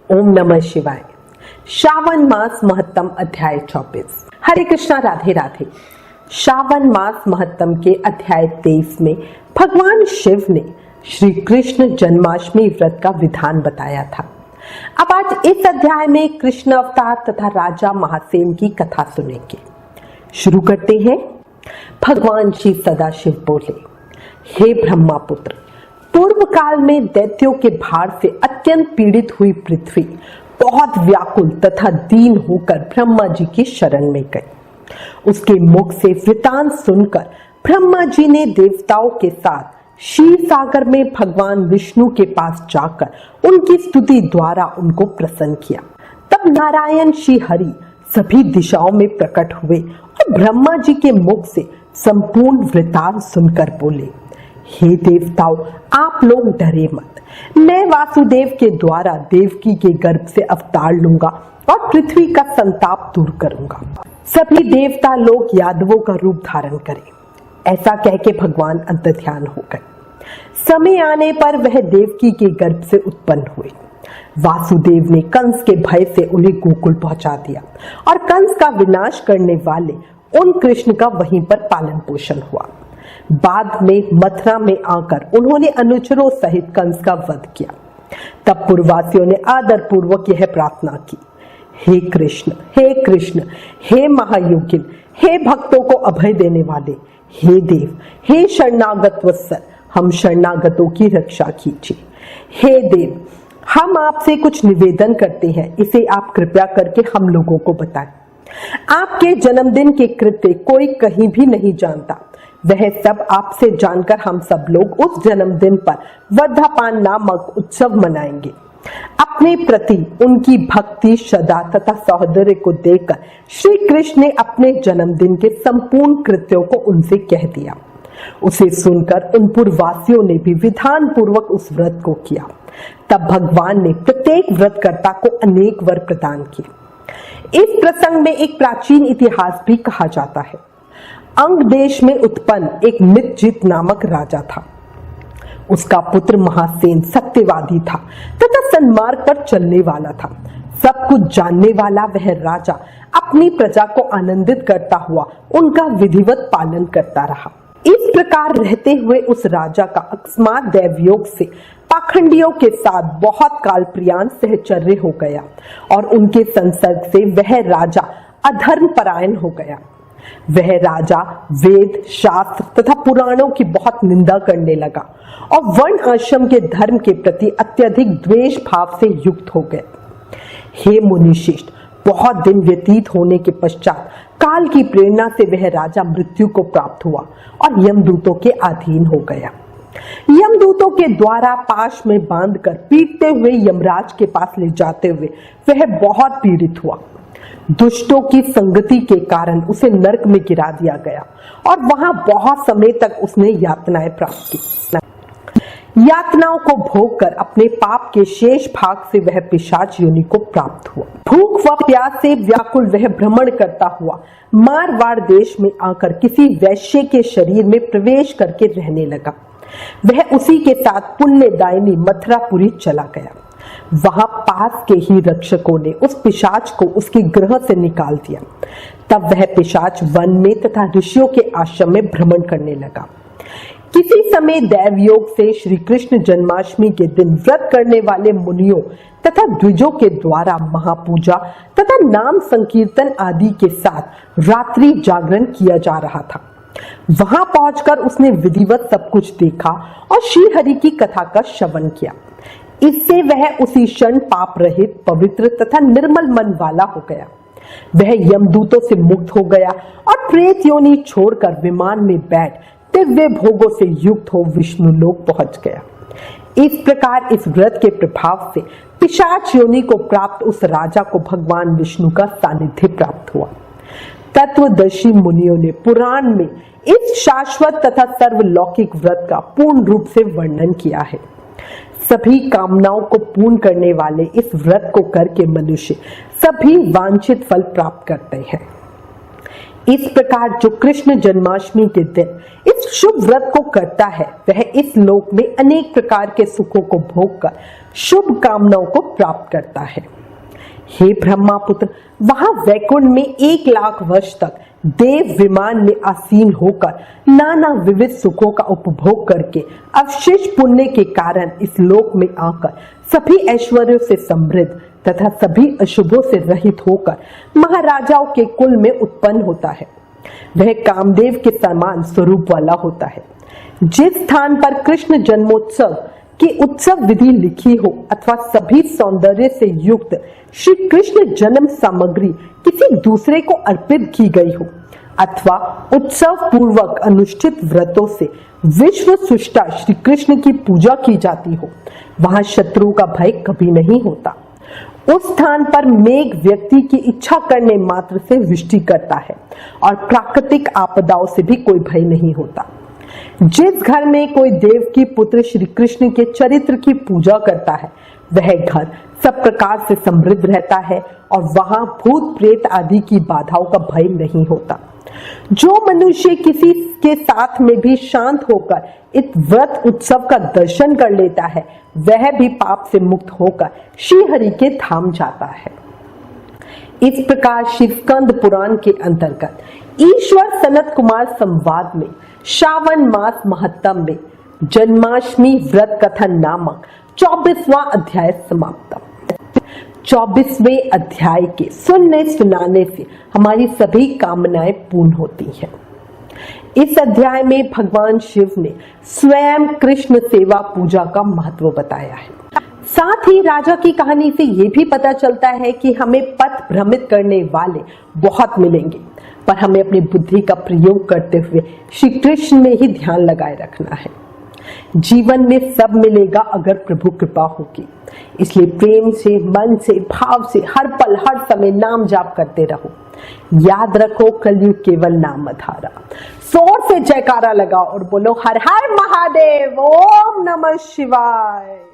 ओम नमः शिवाय। श्रावण मास महत्तम अध्याय 24। हरे कृष्णा, राधे राधे। श्रावण मास महत्तम के अध्याय 23 में भगवान शिव ने श्री कृष्ण जन्माष्टमी व्रत का विधान बताया था। अब आज इस अध्याय में कृष्ण अवतार तथा राजा महासेन की कथा सुनेंगे। शुरू करते हैं। भगवान श्री सदाशिव बोले, हे ब्रह्मापुत्र, पूर्व काल में दैत्यों के भार से अत्यंत पीड़ित हुई पृथ्वी बहुत व्याकुल तथा दीन होकर ब्रह्मा जी की शरण में गई। उसके मुख से वृतांत सुनकर ब्रह्मा जी ने देवताओं के साथ क्षीर सागर में भगवान विष्णु के पास जाकर उनकी स्तुति द्वारा उनको प्रसन्न किया। तब नारायण श्री हरि सभी दिशाओं में प्रकट हुए और ब्रह्मा जी के मुख से संपूर्ण वृतांत सुनकर बोले, हे देवताओं, आप लोग डरे मत। मैं वासुदेव के द्वारा देवकी के गर्भ से अवतार लूंगा और पृथ्वी का संताप दूर करूंगा। सभी देवता लोग यादवों का रूप धारण करें। ऐसा कह के भगवान अंतर्ध्यान हो गए। समय आने पर वह देवकी के गर्भ से उत्पन्न हुए। वासुदेव ने कंस के भय से उन्हें गोकुल पहुंचा दिया और कंस का विनाश करने वाले उन कृष्ण का वहीं पर पालन पोषण हुआ। बाद में मथुरा में आकर उन्होंने अनुचरों सहित कंस का वध किया। तब पूर्ववासियों ने आदर पूर्वक यह प्रार्थना की, हे कृष्ण, हे कृष्ण, हे महायोगिन, हे भक्तों को अभय देने वाले, हे देव, हे शरणागत वत्सल, हम शरणागतों की रक्षा कीजिए। हे देव, हम आपसे कुछ निवेदन करते हैं, इसे आप कृपया करके हम लोगों को बताएं। आपके जन्मदिन के कृत्य कोई कहीं भी नहीं जानता। वह सब आपसे जानकर हम सब लोग उस जन्मदिन पर वर्धापान नामक उत्सव मनाएंगे। अपने प्रति उनकी भक्ति, श्रद्धा तथा सौंदर्य को देखकर श्री कृष्ण ने अपने जन्मदिन के संपूर्ण कृत्यों को उनसे कह दिया। उसे सुनकर उन पूर्ववासियों ने भी विधान पूर्वक उस व्रत को किया। तब भगवान ने प्रत्येक व्रतकर्ता को अनेक वर प्रदान किए। इस प्रसंग में एक प्राचीन इतिहास भी कहा जाता है। अंग देश में उत्पन्न एक मितजित नामक राजा था। उसका पुत्र महासेन सत्यवादी था तथा सन्मार्ग पर चलने वाला था। सब कुछ जानने वाला वह राजा अपनी प्रजा को आनंदित करता हुआ उनका विधिवत पालन करता रहा। इस प्रकार रहते हुए उस राजा का अकस्मात दैवयोग से पाखंडियों के साथ बहुत काल प्रियान सहचर्य हो गया और उनके संसर्ग से वह राजा अधर्म परायण हो गया। वह राजा वेद, शास्त्र तथा पुराणों की बहुत निंदा करने लगा और वर्ण आश्रम के धर्म के प्रति अत्यधिक द्वेष भाव से युक्त हो गए। हे मुनिश्रेष्ठ, बहुत दिन व्यतीत होने के पश्चात काल की प्रेरणा से वह राजा मृत्यु को प्राप्त हुआ और यमदूतों के अधीन हो गया। यमदूतों के द्वारा पाश में बांधकर पीटते हुए यमराज के पास ले जाते हुए वह बहुत पीड़ित हुआ। दुष्टों की संगति के कारण उसे नरक में गिरा दिया गया और वहां बहुत समय तक उसने यातनाएं प्राप्त की। यातनाओं को भोग कर अपने पाप के शेष भाग से वह पिशाच योनि को प्राप्त हुआ। भूख व प्यास से व्याकुल वह भ्रमण करता हुआ मारवाड़ देश में आकर किसी वैश्य के शरीर में प्रवेश करके रहने लगा। वह उसी के साथ पुण्यदायिनी मथुरापुरी चला गया। वहां पास के ही रक्षकों ने उस पिशाच को उसके गृह से निकाल दिया। तब वह पिशाच वन में तथा ऋषियों के आश्रम में भ्रमण करने लगा। किसी समय दैवयोग से श्री कृष्ण जन्माष्टमी के दिन व्रत करने वाले मुनियों तथा द्विजों के द्वारा महापूजा तथा नाम संकीर्तन आदि के साथ रात्रि जागरण किया जा रहा था। वहां पहुंचकर उसने विधिवत सब कुछ देखा और श्री हरि की कथा का श्रवण किया। इससे वह उसी क्षण पाप रहित, पवित्र तथा निर्मल मन वाला हो गया। वह यमदूतों से मुक्त हो गया और प्रेत योनि छोड़कर विमान में बैठ दिव्य भोगों से युक्त हो विष्णु लोक पहुंच गया। इस प्रकार इस व्रत के प्रभाव से पिशाच योनि को प्राप्त उस राजा को भगवान विष्णु का सानिध्य प्राप्त हुआ। तत्वदर्शी मुनियों ने पुराण में इस शाश्वत तथा सर्वलौकिक व्रत का पूर्ण रूप से वर्णन किया है। सभी कामनाओं को पूर्ण करने वाले इस व्रत को करके मनुष्य सभी वांछित फल प्राप्त करते हैं। इस प्रकार जो कृष्ण जन्माष्टमी के दिन इस शुभ व्रत को करता है वह इस लोक में अनेक प्रकार के सुखों को भोगकर शुभ कामनाओं को प्राप्त करता है। हे ब्रह्मापुत्र, वहां वैकुंठ में 1,00,000 वर्ष तक देव विमान में आसीन होकर नाना विविध सुखों का उपभोग करके अवशेष पुण्य के कारण इस लोक में आकर सभी ऐश्वर्यों से समृद्ध तथा सभी अशुभों से रहित होकर महाराजाओं के कुल में उत्पन्न होता है। वह कामदेव के समान स्वरूप वाला होता है। जिस स्थान पर कृष्ण जन्मोत्सव की उत्सव विधि लिखी हो अथवा सभी सौंदर्य से युक्त श्री कृष्ण जन्म सामग्री किसी दूसरे को अर्पित की गई हो अथवा उत्सव पूर्वक अनुष्ठित व्रतों से विश्व सृष्टा श्री कृष्ण की पूजा की जाती हो, वहां शत्रु का भय कभी नहीं होता। उस स्थान पर मेघ व्यक्ति की इच्छा करने मात्र से वृष्टि करता है और प्राकृतिक आपदाओं से भी कोई भय नहीं होता। जिस घर में कोई देव की पुत्र श्री कृष्ण के चरित्र की पूजा करता है वह घर सब प्रकार से समृद्ध रहता है और वहां भूत प्रेत आदि की बाधाओं का भय नहीं होता। जो मनुष्य किसी के साथ में भी शांत होकर इस व्रत उत्सव का दर्शन कर लेता है वह भी पाप से मुक्त होकर श्री हरि के धाम जाता है। इस प्रकार शिवस्कंद पुराण के अंतर्गत ईश्वर सनत कुमार संवाद में श्रावण मास महत्तम में जन्माष्टमी व्रत कथन नामक 24वां अध्याय समाप्त। 24वें अध्याय के सुनने सुनाने से हमारी सभी कामनाएं पूर्ण होती हैं। इस अध्याय में भगवान शिव ने स्वयं कृष्ण सेवा पूजा का महत्व बताया है। साथ ही राजा की कहानी से ये भी पता चलता है कि हमें पथ भ्रमित करने वाले बहुत मिलेंगे, पर हमें अपनी बुद्धि का प्रयोग करते हुए श्री कृष्ण में ही ध्यान लगाए रखना है। जीवन में सब मिलेगा अगर प्रभु कृपा होगी, इसलिए प्रेम से, मन से, भाव से हर पल हर समय नाम जाप करते रहो। याद रखो कलयुग केवल नाम आधारा। जोर से जयकारा लगाओ और बोलो हर हर महादेव, ओम नमः शिवाय।